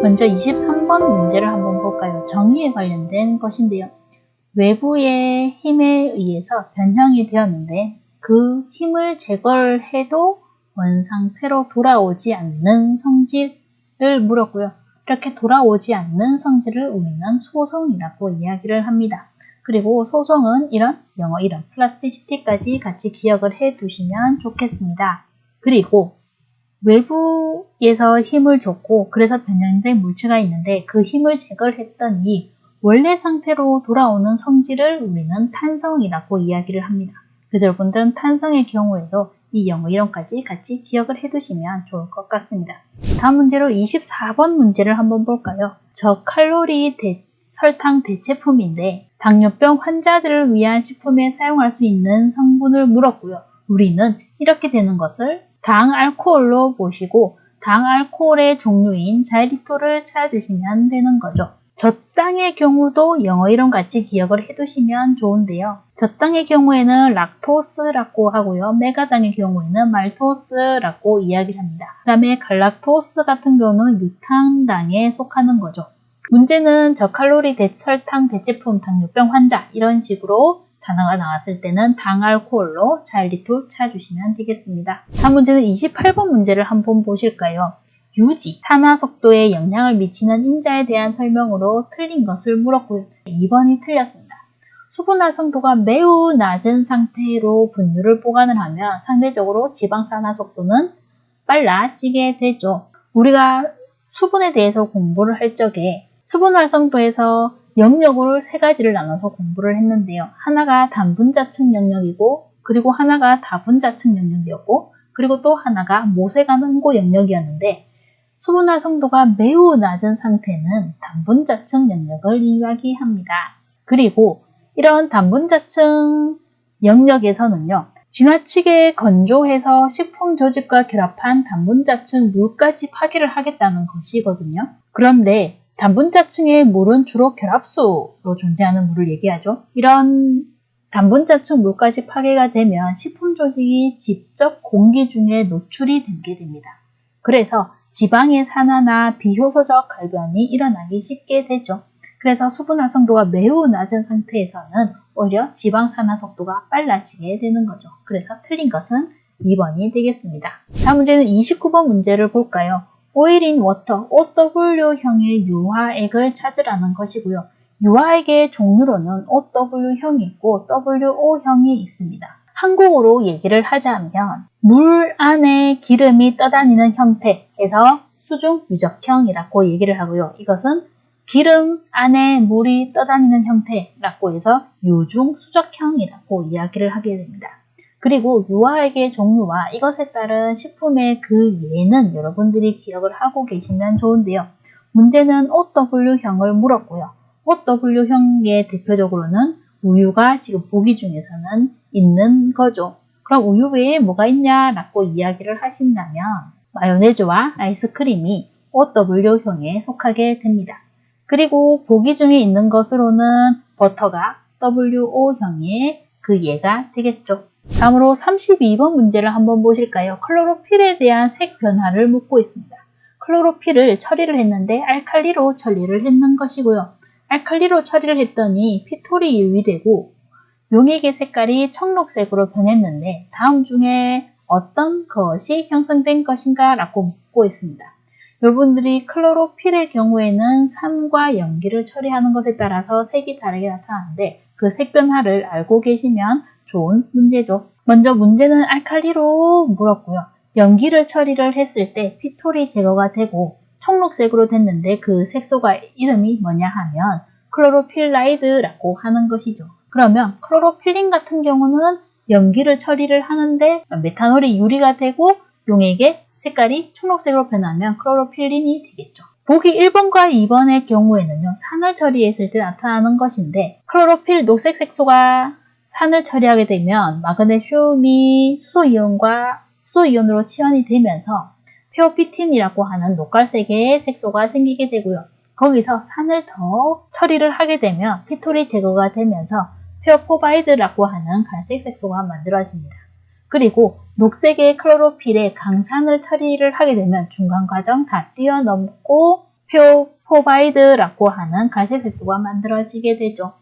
먼저 23번 문제를 한번 볼까요? 정의에 관련된 것인데요. 외부의 힘에 의해서 변형이 되었는데 그 힘을 제거를 해도 원상태로 돌아오지 않는 성질을 물었고요. 이렇게 돌아오지 않는 성질을 우리는 소성이라고 이야기를 합니다. 그리고 소성은 이런 영어 이름 플라스티시티까지 같이 기억을 해 두시면 좋겠습니다. 그리고 외부에서 힘을 줬고 그래서 변형된 물체가 있는데 그 힘을 제거를 했더니 원래 상태로 돌아오는 성질을 우리는 탄성이라고 이야기를 합니다. 그래서 여러분들은 탄성의 경우에도 이 영어 이론까지 같이 기억을 해두시면 좋을 것 같습니다. 다음 문제로 24번 문제를 한번 볼까요? 저칼로리 설탕 대체품인데 당뇨병 환자들을 위한 식품에 사용할 수 있는 성분을 물었고요. 우리는 이렇게 되는 것을 당알코올로 보시고 당알코올의 종류인 자일리톨을 찾아주시면 되는 거죠. 저당의 경우도 영어 이름 같이 기억을 해두시면 좋은데요. 저당의 경우에는 락토스라고 하고요. 메가당의 경우에는 말토스라고 이야기를 합니다. 그 다음에 갈락토스 같은 경우는 유당당에 속하는 거죠. 문제는 저칼로리 설탕 대체품 당뇨병 환자 이런 식으로 단어가 나왔을 때는 당알코올로 자일리톨 찾아주시면 되겠습니다. 다음 문제는 28번 문제를 한번 보실까요? 유지, 산화 속도에 영향을 미치는 인자에 대한 설명으로 틀린 것을 물었고요. 2번이 틀렸습니다. 수분 활성도가 매우 낮은 상태로 분유를 보관을 하면 상대적으로 지방 산화 속도는 빨라지게 되죠. 우리가 수분에 대해서 공부를 할 적에 수분 활성도에서 영역을 세 가지를 나눠서 공부를 했는데요. 하나가 단분자층 영역이고 그리고 하나가 다분자층 영역이었고 그리고 또 하나가 모세관 응고 영역이었는데 수분 활성도가 매우 낮은 상태는 단분자층 영역을 이야기합니다. 그리고 이런 단분자층 영역에서는요. 지나치게 건조해서 식품 조직과 결합한 단분자층 물까지 파괴를 하겠다는 것이거든요. 그런데 단분자층의 물은 주로 결합수로 존재하는 물을 얘기하죠. 이런 단분자층 물까지 파괴가 되면 식품 조직이 직접 공기 중에 노출이 되게 됩니다. 그래서 지방의 산화나 비효소적 갈변이 일어나기 쉽게 되죠. 그래서 수분 활성도가 매우 낮은 상태에서는 오히려 지방 산화 속도가 빨라지게 되는 거죠. 그래서 틀린 것은 2번이 되겠습니다. 다음 문제는 29번 문제를 볼까요? 오일 인 워터, OW형의 유화액을 찾으라는 것이고요. 유화액의 종류로는 OW형이 있고 WO형이 있습니다. 한국어로 얘기를 하자면 물 안에 기름이 떠다니는 형태에서 수중 유적형이라고 얘기를 하고요. 이것은 기름 안에 물이 떠다니는 형태라고 해서 유중 수적형이라고 이야기를 하게 됩니다. 그리고 유화액의 종류와 이것에 따른 식품의 그 예는 여러분들이 기억을 하고 계시면 좋은데요. 문제는 OW형을 물었고요. OW형의 대표적으로는 우유가 지금 보기 중에서는 있는 거죠. 그럼 우유 외에 뭐가 있냐라고 이야기를 하신다면 마요네즈와 아이스크림이 OW형에 속하게 됩니다. 그리고 보기 중에 있는 것으로는 버터가 WO형의 그 예가 되겠죠. 다음으로 32번 문제를 한번 보실까요? 클로로필에 대한 색 변화를 묻고 있습니다. 클로로필을 처리를 했는데 알칼리로 처리를 했는 것이고요. 알칼리로 처리를 했더니 피톨이 유입되고 용액의 색깔이 청록색으로 변했는데 다음 중에 어떤 것이 형성된 것인가 라고 묻고 있습니다. 여러분들이 클로로필의 경우에는 산과 염기를 처리하는 것에 따라서 색이 다르게 나타나는데 그 색 변화를 알고 계시면 좋은 문제죠. 먼저 문제는 알칼리로 물었고요. 염기를 처리를 했을 때 피톨이 제거가 되고 청록색으로 됐는데 그 색소가 이름이 뭐냐 하면 클로로필라이드라고 하는 것이죠. 그러면 클로로필린 같은 경우는 염기를 처리를 하는데 메탄올이 유리가 되고 용액의 색깔이 초록색으로 변하면 클로로필린이 되겠죠. 보기 1번과 2번의 경우에는요. 산을 처리했을 때 나타나는 것인데 클로로필 녹색 색소가 산을 처리하게 되면 마그네슘이 수소이온으로 치환이 되면서 페오피틴이라고 하는 녹갈색의 색소가 생기게 되고요. 거기서 산을 더 처리를 하게 되면 피톨이 제거가 되면서 페오포바이드라고 하는 갈색 색소가 만들어집니다. 그리고 녹색의 클로로필에 강산을 처리를 하게 되면 중간 과정 다 뛰어넘고 표포바이드라고 하는 갈색 색소가 만들어지게 되죠.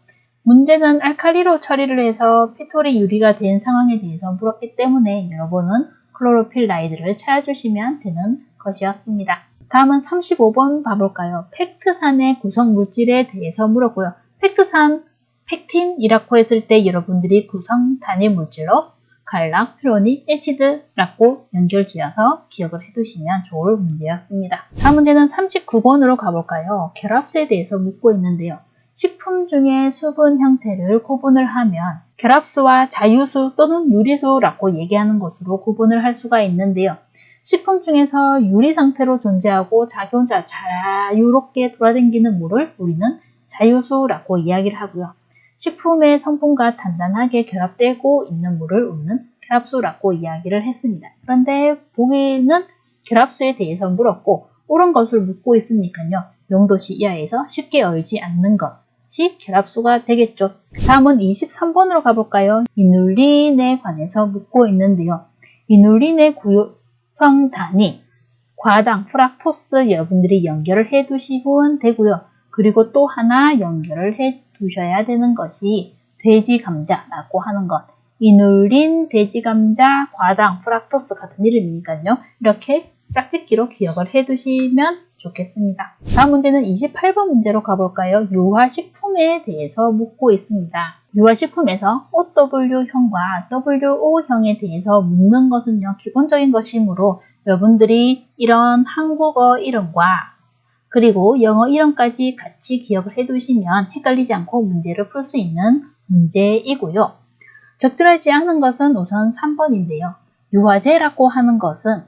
문제는 알칼리로 처리를 해서 피톨이 유리가 된 상황에 대해서 물었기 때문에 여러분은 클로로필 라이드를 찾아주시면 되는 것이었습니다. 다음은 35번 봐볼까요? 팩트산의 구성 물질에 대해서 물었고요. 팩트산, 팩틴이라고 했을 때 여러분들이 구성 단위 물질로 갈락티로닉 애시드라고 연결지어서 기억을 해두시면 좋을 문제였습니다. 다음 문제는 39번으로 가볼까요? 결합수에 대해서 묻고 있는데요. 식품 중에 수분 형태를 구분을 하면 결합수와 자유수 또는 유리수라고 얘기하는 것으로 구분을 할 수가 있는데요. 식품 중에서 유리 상태로 존재하고 자기 혼자 자유롭게 돌아다니는 물을 우리는 자유수라고 이야기를 하고요. 식품의 성분과 단단하게 결합되고 있는 물을 우리는 결합수라고 이야기를 했습니다. 그런데 보기는 결합수에 대해서 물었고 옳은 것을 묻고 있으니까요. 용도시 이하에서 쉽게 얼지 않는 것이 결합수가 되겠죠. 다음은 23번으로 가볼까요? 이눌린에 관해서 묻고 있는데요. 이눌린의 구성 단위, 과당, 프락토스 여러분들이 연결을 해 두시면 되고요. 그리고 또 하나 연결을 해 두셔야 되는 것이 돼지 감자라고 하는 것. 이눌린, 돼지 감자, 과당, 프락토스 같은 이름이니까요. 이렇게 짝짓기로 기억을 해 두시면 좋겠습니다. 다음 문제는 28번 문제로 가볼까요? 유화식품에 대해서 묻고 있습니다. 유화식품에서 OW형과 WO형에 대해서 묻는 것은요, 기본적인 것이므로 여러분들이 이런 한국어 이름과 그리고 영어 이름까지 같이 기억을 해두시면 헷갈리지 않고 문제를 풀 수 있는 문제이고요. 적절하지 않은 것은 우선 3번인데요. 유화제라고 하는 것은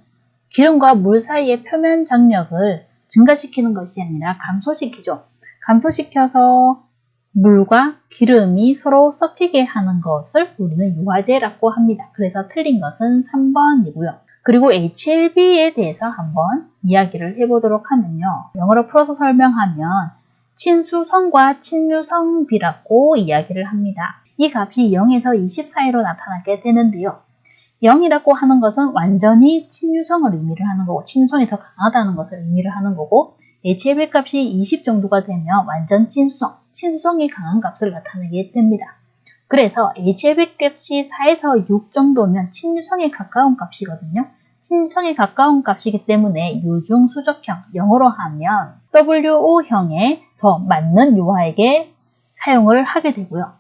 기름과 물 사이의 표면 장력을 증가시키는 것이 아니라 감소시키죠. 감소시켜서 물과 기름이 서로 섞이게 하는 것을 우리는 유화제라고 합니다. 그래서 틀린 것은 3번이고요. 그리고 HLB에 대해서 한번 이야기를 해보도록 하면요. 영어로 풀어서 설명하면 친수성과 친유성비라고 이야기를 합니다. 이 값이 0에서 20 사이로 나타나게 되는데요. 0이라고 하는 것은 완전히 친유성을 의미를 하는 거고 친유성이 더 강하다는 것을 의미를 하는 거고 HLB 값이 20 정도가 되면 완전 친수성, 친수성이 강한 값을 나타내게 됩니다. 그래서 HLB 값이 4에서 6 정도면 친유성에 가까운 값이거든요. 친유성에 가까운 값이기 때문에 유중수적형, 영어로 하면 WO형에 더 맞는 유화액에 사용을 하게 되고요.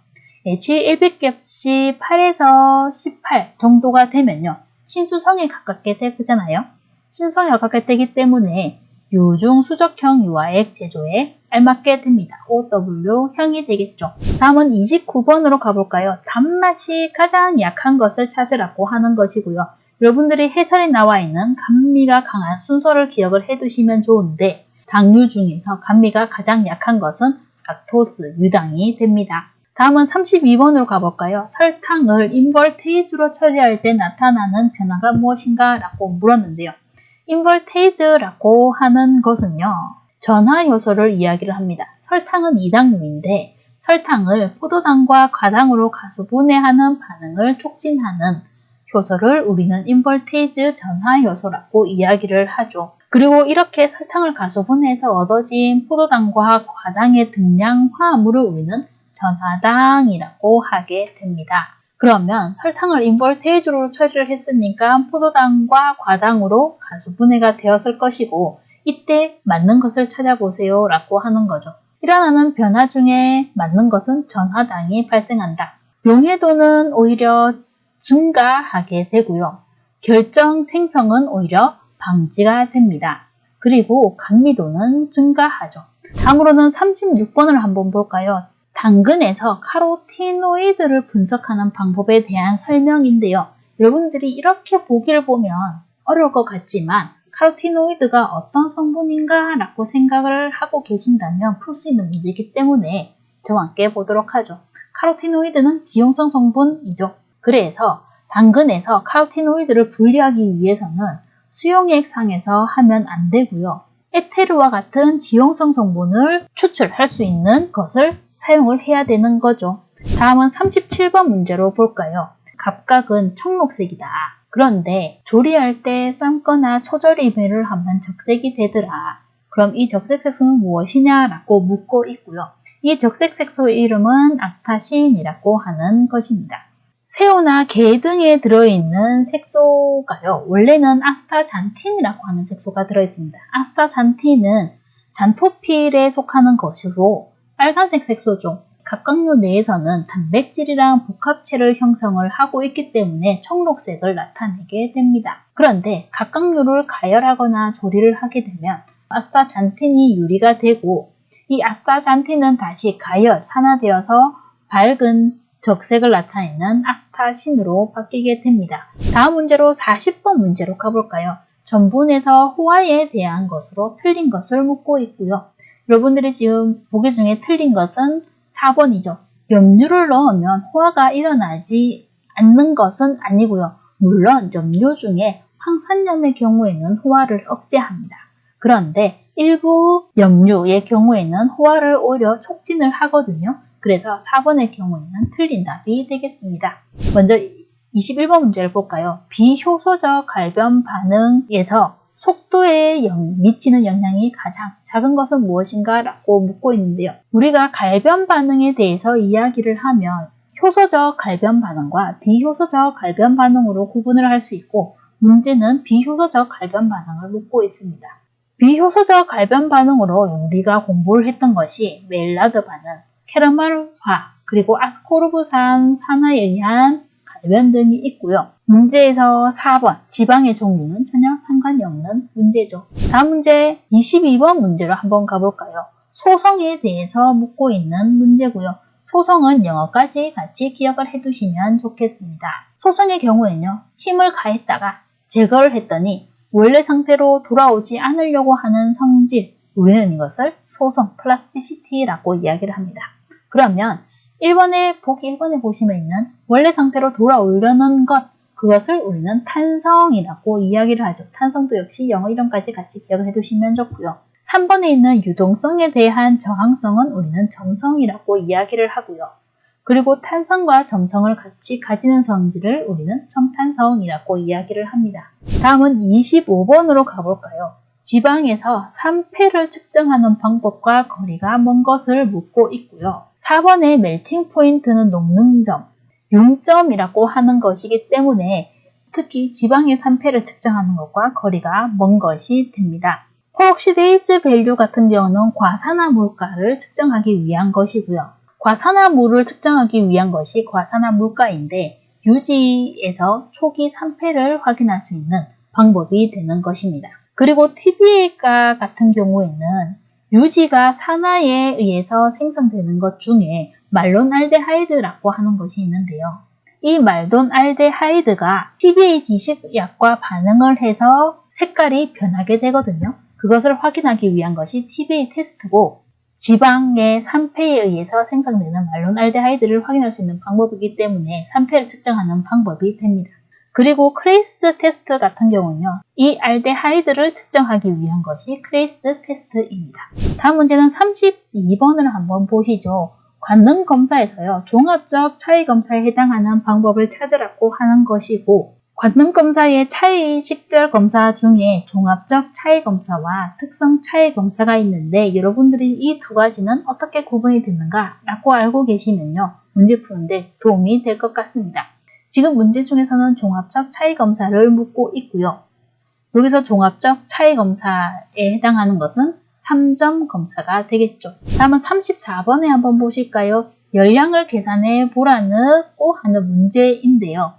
HLB 값이 8에서 18 정도가 되면요. 친수성에 가깝게 되잖아요. 친수성에 가깝게 되기 때문에 유중수적형 유화액 제조에 알맞게 됩니다. OW형이 되겠죠. 다음은 29번으로 가볼까요? 단맛이 가장 약한 것을 찾으라고 하는 것이고요. 여러분들이 해설에 나와 있는 감미가 강한 순서를 기억을 해두시면 좋은데 당류 중에서 감미가 가장 약한 것은 락토스, 유당이 됩니다. 다음은 32번으로 가볼까요? 설탕을 인볼테이즈로 처리할 때 나타나는 변화가 무엇인가? 라고 물었는데요. 인볼테이즈라고 하는 것은요. 전하 요소를 이야기를 합니다. 설탕은 이당류인데 설탕을 포도당과 과당으로 가수분해하는 반응을 촉진하는 효소를 우리는 인볼테이즈 전하 요소라고 이야기를 하죠. 그리고 이렇게 설탕을 가수분해해서 얻어진 포도당과 과당의 등량 화합물을 우리는 전하당이라고 하게 됩니다. 그러면 설탕을 인볼테이즈로 처리를 했으니까 포도당과 과당으로 가수분해가 되었을 것이고 이때 맞는 것을 찾아보세요 라고 하는 거죠. 일어나는 변화 중에 맞는 것은 전하당이 발생한다. 용해도는 오히려 증가하게 되고요. 결정 생성은 오히려 방지가 됩니다. 그리고 감미도는 증가하죠. 다음으로는 36번을 한번 볼까요? 당근에서 카로티노이드를 분석하는 방법에 대한 설명인데요. 여러분들이 이렇게 보기를 보면 어려울 것 같지만 카로티노이드가 어떤 성분인가 라고 생각을 하고 계신다면 풀 수 있는 문제이기 때문에 저와 함께 보도록 하죠. 카로티노이드는 지용성 성분이죠. 그래서 당근에서 카로티노이드를 분리하기 위해서는 수용액상에서 하면 안 되고요. 에테르와 같은 지용성 성분을 추출할 수 있는 것을 사용을 해야 되는 거죠. 다음은 37번 문제로 볼까요? 각각은 청록색이다. 그런데 조리할 때 삶거나 초절임을 하면 적색이 되더라. 그럼 이 적색 색소는 무엇이냐라고 묻고 있고요. 이 적색 색소의 이름은 아스타신이라고 하는 것입니다. 새우나 게 등에 들어있는 색소가요. 원래는 아스타잔틴이라고 하는 색소가 들어있습니다. 아스타잔틴은 잔토필에 속하는 것으로 빨간색 색소죠. 각각류 내에서는 단백질이랑 복합체를 형성을 하고 있기 때문에 청록색을 나타내게 됩니다. 그런데 각각류를 가열하거나 조리를 하게 되면 아스타잔틴이 유리가 되고 이 아스타잔틴은 다시 가열, 산화되어서 밝은 적색을 나타내는 아스타신으로 바뀌게 됩니다. 다음 문제로 40번 문제로 가볼까요? 전분에서 호화에 대한 것으로 틀린 것을 묻고 있고요. 여러분들이 지금 보기 중에 틀린 것은 4번이죠. 염료를 넣으면 호화가 일어나지 않는 것은 아니고요. 물론 염료 중에 황산염의 경우에는 호화를 억제합니다. 그런데 일부 염료의 경우에는 호화를 오히려 촉진을 하거든요. 그래서 4번의 경우에는 틀린 답이 되겠습니다. 먼저 21번 문제를 볼까요? 비효소적 갈변 반응에서 속도에 미치는 영향이 가장 작은 것은 무엇인가? 라고 묻고 있는데요. 우리가 갈변 반응에 대해서 이야기를 하면 효소적 갈변 반응과 비효소적 갈변 반응으로 구분을 할 수 있고 문제는 비효소적 갈변 반응을 묻고 있습니다. 비효소적 갈변 반응으로 우리가 공부를 했던 것이 멜라드 반응, 캐러멜화, 그리고 아스코르브산 산화에 의한 갈변 등이 있고요. 문제에서 4번 지방의 종류는 전혀 상관이 없는 문제죠. 다음 문제 22번 문제로 한번 가볼까요? 소성에 대해서 묻고 있는 문제고요. 소성은 영어까지 같이 기억을 해두시면 좋겠습니다. 소성의 경우에는요. 힘을 가했다가 제거를 했더니 원래 상태로 돌아오지 않으려고 하는 성질, 우리는 이것을 소성, 플라스티시티라고 이야기를 합니다. 그러면 1번에 보시면 있는 원래 상태로 돌아오려는 것, 그것을 우리는 탄성이라고 이야기를 하죠. 탄성도 역시 영어 이름까지 같이 기억을 해두시면 좋고요. 3번에 있는 유동성에 대한 저항성은 우리는 점성이라고 이야기를 하고요. 그리고 탄성과 점성을 같이 가지는 성질을 우리는 첨탄성이라고 이야기를 합니다. 다음은 25번으로 가볼까요? 지방에서 산패를 측정하는 방법과 거리가 먼 것을 묻고 있고요. 4번의 멜팅 포인트는 녹는 점, 융점이라고 하는 것이기 때문에 특히 지방의 산패를 측정하는 것과 거리가 먼 것이 됩니다. 퍼옥시데이즈 밸류 같은 경우는 과산화 물가를 측정하기 위한 것이고요. 과산화물을 측정하기 위한 것이 과산화 물가인데 유지에서 초기 산패를 확인할 수 있는 방법이 되는 것입니다. 그리고 TBA가 같은 경우에는 유지가 산화에 의해서 생성되는 것 중에 말론알데하이드라고 하는 것이 있는데요. 이 말론알데하이드가 TBA 지식약과 반응을 해서 색깔이 변하게 되거든요. 그것을 확인하기 위한 것이 TBA 테스트고 지방의 산패에 의해서 생성되는 말론알데하이드를 확인할 수 있는 방법이기 때문에 산패를 측정하는 방법이 됩니다. 그리고 크레이스 테스트 같은 경우는요. 이 알데하이드를 측정하기 위한 것이 크레이스 테스트입니다. 다음 문제는 32번을 한번 보시죠. 관능 검사에서요. 종합적 차이 검사에 해당하는 방법을 찾으라고 하는 것이고 관능 검사의 차이 식별 검사 중에 종합적 차이 검사와 특성 차이 검사가 있는데 여러분들이 이 두 가지는 어떻게 구분이 되는가 라고 알고 계시면요. 문제 푸는데 도움이 될 것 같습니다. 지금 문제 중에서는 종합적 차이 검사를 묻고 있고요. 여기서 종합적 차이 검사에 해당하는 것은 3점 검사가 되겠죠. 다음은 34번에 한번 보실까요? 열량을 계산해 보라고 하는 문제인데요.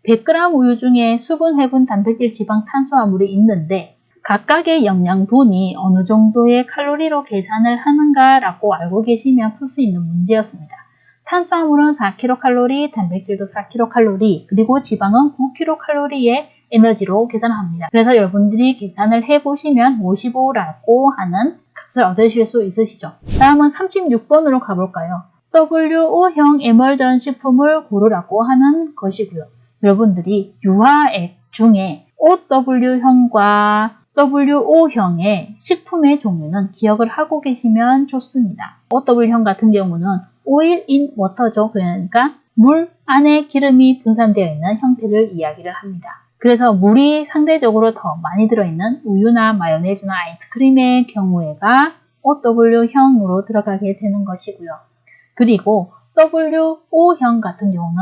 100g 우유 중에 수분, 해분, 단백질, 지방, 탄수화물이 있는데 각각의 영양분이 어느 정도의 칼로리로 계산을 하는가라고 알고 계시면 풀 수 있는 문제였습니다. 탄수화물은 4kcal, 단백질도 4kcal, 그리고 지방은 9kcal의 에너지로 계산합니다. 그래서 여러분들이 계산을 해보시면 55라고 하는 값을 얻으실 수 있으시죠. 다음은 36번으로 가볼까요? WO형 에멀전 식품을 고르라고 하는 것이고요. 여러분들이 유화액 중에 OW형과 WO형의 식품의 종류는 기억을 하고 계시면 좋습니다. OW형 같은 경우는 오일 인 워터죠. 그러니까 물 안에 기름이 분산되어 있는 형태를 이야기를 합니다. 그래서 물이 상대적으로 더 많이 들어있는 우유나 마요네즈나 아이스크림의 경우에가 OW형으로 들어가게 되는 것이고요. 그리고 WO형 같은 경우는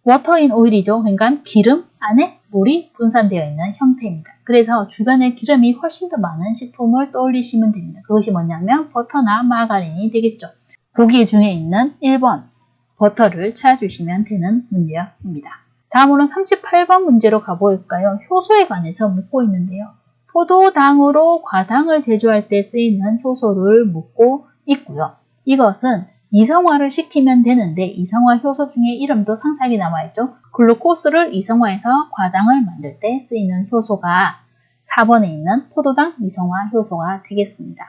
워터 인 오일이죠. 그러니까 기름 안에 물이 분산되어 있는 형태입니다. 그래서 주변에 기름이 훨씬 더 많은 식품을 떠올리시면 됩니다. 그것이 뭐냐면 버터나 마가린이 되겠죠. 보기 중에 있는 1번 버터를 찾아주시면 되는 문제였습니다. 다음으로는 38번 문제로 가볼까요? 효소에 관해서 묻고 있는데요. 포도당으로 과당을 제조할 때 쓰이는 효소를 묻고 있고요. 이것은 이성화를 시키면 되는데 이성화 효소 중에 이름도 상세하게 남아있죠. 글루코스를 이성화해서 과당을 만들 때 쓰이는 효소가 4번에 있는 포도당 이성화 효소가 되겠습니다.